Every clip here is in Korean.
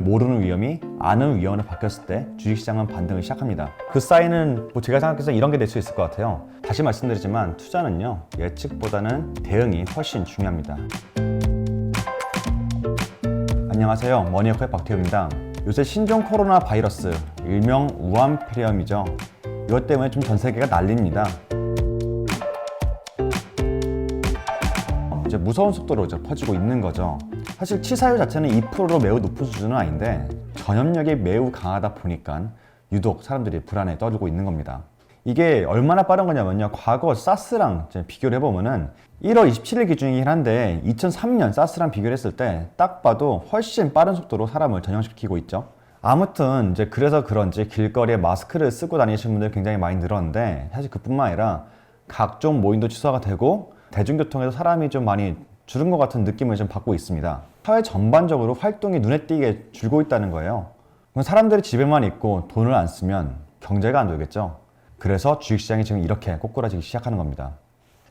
모르는 위험이 아는 위험으로 바뀌었을 때 주식시장은 반등을 시작합니다. 그 사인은 제가 생각해서 이런 게 될 수 있을 것 같아요. 다시 말씀드리지만 투자는요, 예측보다는 대응이 훨씬 중요합니다. 안녕하세요, 머니워크의 박태우입니다. 요새 신종 코로나 바이러스, 일명 우한폐렴이죠. 이것 때문에 좀 전 세계가 난립니다. 이제 무서운 속도로 퍼지고 있는 거죠. 사실 치사율 자체는 2%로 매우 높은 수준은 아닌데 전염력이 매우 강하다 보니까 유독 사람들이 불안에 떨고 있는 겁니다. 이게 얼마나 빠른 거냐면요, 과거 사스랑 비교를 해보면은 1월 27일 기준이긴 한데 2003년 사스랑 비교를 했을 때 딱 봐도 훨씬 빠른 속도로 사람을 전염시키고 있죠. 아무튼 이제 그래서 그런지 길거리에 마스크를 쓰고 다니시는 분들 굉장히 많이 늘었는데, 사실 그뿐만 아니라 각종 모임도 취소가 되고 대중교통에서 사람이 좀 많이 줄은 것 같은 느낌을 좀 받고 있습니다. 사회 전반적으로 활동이 눈에 띄게 줄고 있다는 거예요. 사람들이 집에만 있고 돈을 안 쓰면 경제가 안 되겠죠. 그래서 주식시장이 지금 이렇게 꼬꾸라지기 시작하는 겁니다.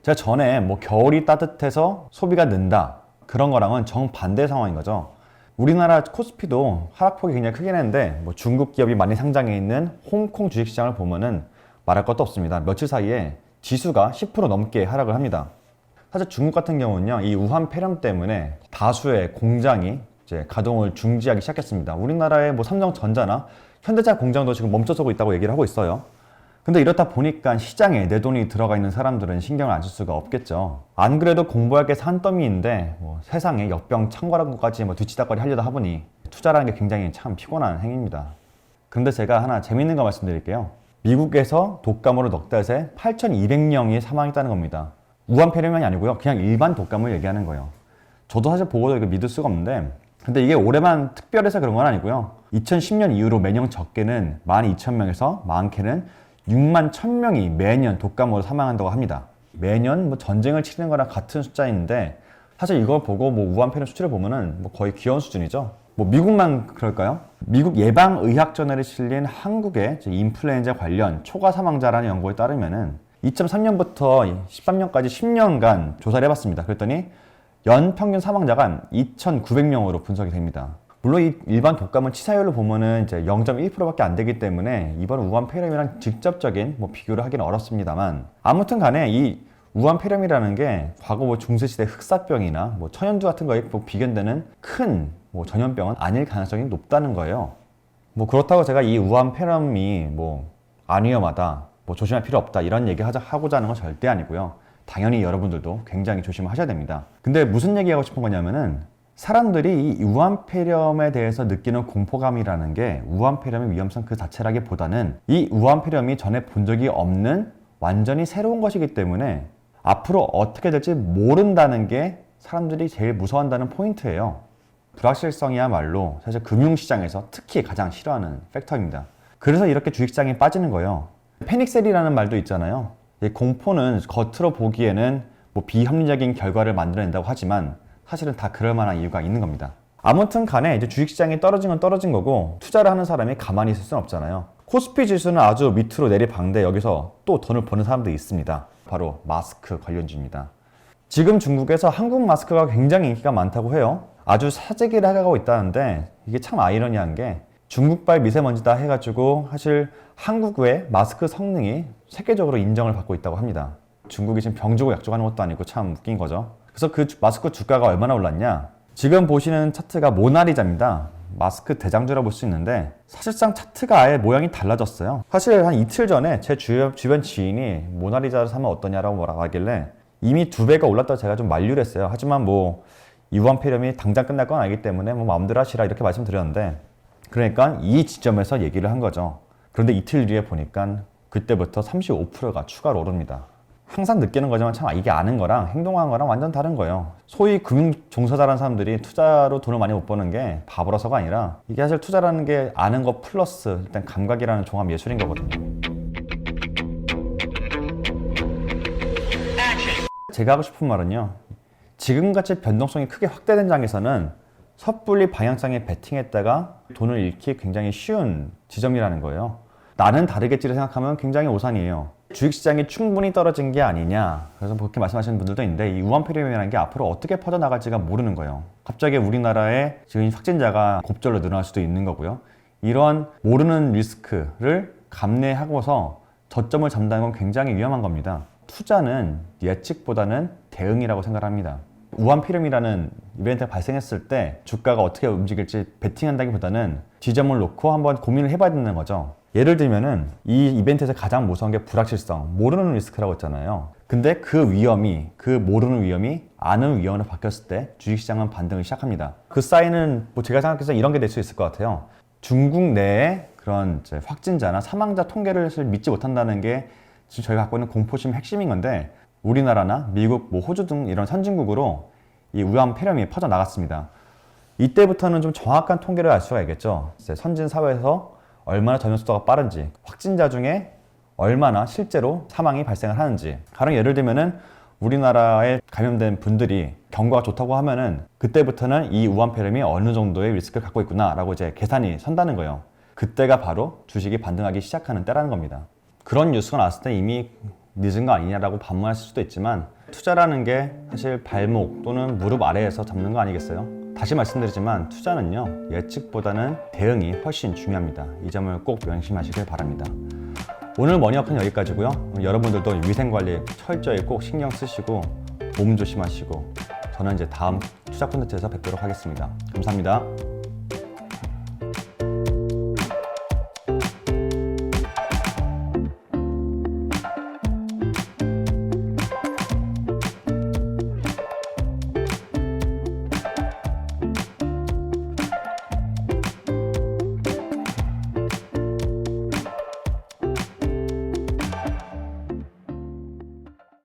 제가 전에 겨울이 따뜻해서 소비가 는다, 그런 거랑은 정반대 상황인 거죠. 우리나라 코스피도 하락폭이 굉장히 크긴 했는데 중국 기업이 많이 상장해 있는 홍콩 주식시장을 보면은 말할 것도 없습니다. 며칠 사이에 지수가 10% 넘게 하락을 합니다. 사실 중국 같은 경우는요, 이 우한 폐렴 때문에 다수의 공장이 이제 가동을 중지하기 시작했습니다. 우리나라의 삼성전자나 현대차 공장도 지금 멈춰서고 있다고 얘기를 하고 있어요. 근데 이렇다 보니까 시장에 내 돈이 들어가 있는 사람들은 신경을 안 쓸 수가 없겠죠. 안 그래도 공부할 게 산더미인데 세상에 역병 창궐한 것까지 뒤치다거리 하려다 하보니 투자라는 게 굉장히 참 피곤한 행위입니다. 그런데 제가 하나 재밌는 거 말씀드릴게요. 미국에서 독감으로 넉 달 새 8,200명이 사망했다는 겁니다. 우한폐렴이 아니고요, 그냥 일반 독감을 얘기하는 거예요. 저도 사실 보고도 이거 믿을 수가 없는데, 근데 이게 올해만 특별해서 그런 건 아니고요. 2010년 이후로 매년 적게는 12,000명에서 많게는 6만 1,000명이 매년 독감으로 사망한다고 합니다. 매년 전쟁을 치르는 거랑 같은 숫자인데, 사실 이걸 보고 우한폐렴 수치를 보면은 거의 귀여운 수준이죠. 미국만 그럴까요? 미국 예방의학저널에 실린 한국의 인플루엔자 관련 초과 사망자라는 연구에 따르면은 2003년부터 13년까지 10년간 조사를 해봤습니다. 그랬더니 연 평균 사망자가 2,900명으로 분석이 됩니다. 물론 이 일반 독감은 치사율로 보면은 이제 0.1%밖에 안 되기 때문에 이번 우한폐렴이랑 직접적인 비교를 하기는 어렵습니다만, 아무튼 간에 이 우한폐렴이라는 게 과거 중세시대 흑사병이나 천연두 같은 거에 비견되는 큰 전염병은 아닐 가능성이 높다는 거예요. 그렇다고 제가 이 우한폐렴이 안 위험하다, 조심할 필요 없다, 이런 얘기 하고자 하는 건 절대 아니고요. 당연히 여러분들도 굉장히 조심하셔야 됩니다. 근데 무슨 얘기하고 싶은 거냐면은, 사람들이 이 우한폐렴에 대해서 느끼는 공포감이라는 게 우한폐렴의 위험성 그 자체라기보다는 이 우한폐렴이 전에 본 적이 없는 완전히 새로운 것이기 때문에 앞으로 어떻게 될지 모른다는 게 사람들이 제일 무서워한다는 포인트예요. 불확실성이야말로 사실 금융시장에서 특히 가장 싫어하는 팩터입니다. 그래서 이렇게 주식시장이 빠지는 거예요. 패닉셀이라는 말도 있잖아요. 공포는 겉으로 보기에는 비합리적인 결과를 만들어낸다고 하지만 사실은 다 그럴 만한 이유가 있는 겁니다. 아무튼 간에 이제 주식시장이 떨어진 건 떨어진 거고, 투자를 하는 사람이 가만히 있을 수는 없잖아요. 코스피 지수는 아주 밑으로 내리방대 여기서 또 돈을 버는 사람들이 있습니다. 바로 마스크 관련주입니다. 지금 중국에서 한국 마스크가 굉장히 인기가 많다고 해요. 아주 사재기를 해가고 있다는데, 이게 참 아이러니한 게 중국발 미세먼지다 해가지고 사실 한국의 마스크 성능이 세계적으로 인정을 받고 있다고 합니다. 중국이 지금 병 주고 약 주고 하는 것도 아니고 참 웃긴 거죠. 그래서 그 마스크 주가가 얼마나 올랐냐, 지금 보시는 차트가 모나리자입니다. 마스크 대장주라 볼 수 있는데 사실상 차트가 아예 모양이 달라졌어요. 사실 한 이틀 전에 제 주변 지인이 모나리자를 사면 어떠냐라고 뭐라고 하길래 이미 2배가 올랐다고 제가 좀 만류를 했어요. 하지만 이 우한폐렴이 당장 끝날 건 아니기 때문에 마음대로 하시라, 이렇게 말씀드렸는데, 그러니까 이 지점에서 얘기를 한 거죠. 그런데 이틀 뒤에 보니까 그때부터 35%가 추가로 오릅니다. 항상 느끼는 거지만 참 이게 아는 거랑 행동하는 거랑 완전 다른 거예요. 소위 금융 종사자라는 사람들이 투자로 돈을 많이 못 버는 게 바보라서가 아니라, 이게 사실 투자라는 게 아는 거 플러스 일단 감각이라는 종합 예술인 거거든요. 제가 하고 싶은 말은요, 지금같이 변동성이 크게 확대된 장에서는 섣불리 방향성에 베팅했다가 돈을 잃기 굉장히 쉬운 지점이라는 거예요. 나는 다르겠지를 생각하면 굉장히 오산이에요. 주식시장이 충분히 떨어진 게 아니냐, 그래서 그렇게 말씀하시는 분들도 있는데, 이 우한폐렴이라는 게 앞으로 어떻게 퍼져나갈지가 모르는 거예요. 갑자기 우리나라에 지금 확진자가 곱절로 늘어날 수도 있는 거고요. 이런 모르는 리스크를 감내하고서 저점을 잡는다는 건 굉장히 위험한 겁니다. 투자는 예측보다는 대응이라고 생각합니다. 우한폐렴이라는 이벤트가 발생했을 때 주가가 어떻게 움직일지 베팅한다기보다는 지점을 놓고 한번 고민을 해봐야 되는 거죠. 예를 들면은 이 이벤트에서 가장 무서운 게 불확실성, 모르는 리스크라고 했잖아요. 근데 그 위험이, 그 모르는 위험이 아는 위험으로 바뀌었을 때 주식시장은 반등을 시작합니다. 그 사인은 뭐 제가 생각해서 이런 게 될 수 있을 것 같아요. 중국 내에 그런 이제 확진자나 사망자 통계를 믿지 못한다는 게 지금 저희가 갖고 있는 공포심 핵심인 건데, 우리나라나 미국, 뭐 호주 등 이런 선진국으로 이 우한폐렴이 퍼져나갔습니다. 이때부터는 좀 정확한 통계를 알 수가 있겠죠. 이제 선진 사회에서 얼마나 전염 속도가 빠른지, 확진자 중에 얼마나 실제로 사망이 발생을 하는지. 가령 예를 들면은 우리나라에 감염된 분들이 경과가 좋다고 하면은 그때부터는 이 우한폐렴이 어느 정도의 리스크를 갖고 있구나라고 이제 계산이 선다는 거예요. 그때가 바로 주식이 반등하기 시작하는 때라는 겁니다. 그런 뉴스가 나왔을 때 이미 늦은 거 아니냐라고 반문하실 수도 있지만, 투자라는 게 사실 발목 또는 무릎 아래에서 잡는 거 아니겠어요? 다시 말씀드리지만 투자는요, 예측보다는 대응이 훨씬 중요합니다. 이 점을 꼭 명심하시길 바랍니다. 오늘 머니워크는 여기까지고요. 여러분들도 위생관리 철저히 꼭 신경 쓰시고 몸 조심하시고, 저는 이제 다음 투자 콘텐츠에서 뵙도록 하겠습니다. 감사합니다.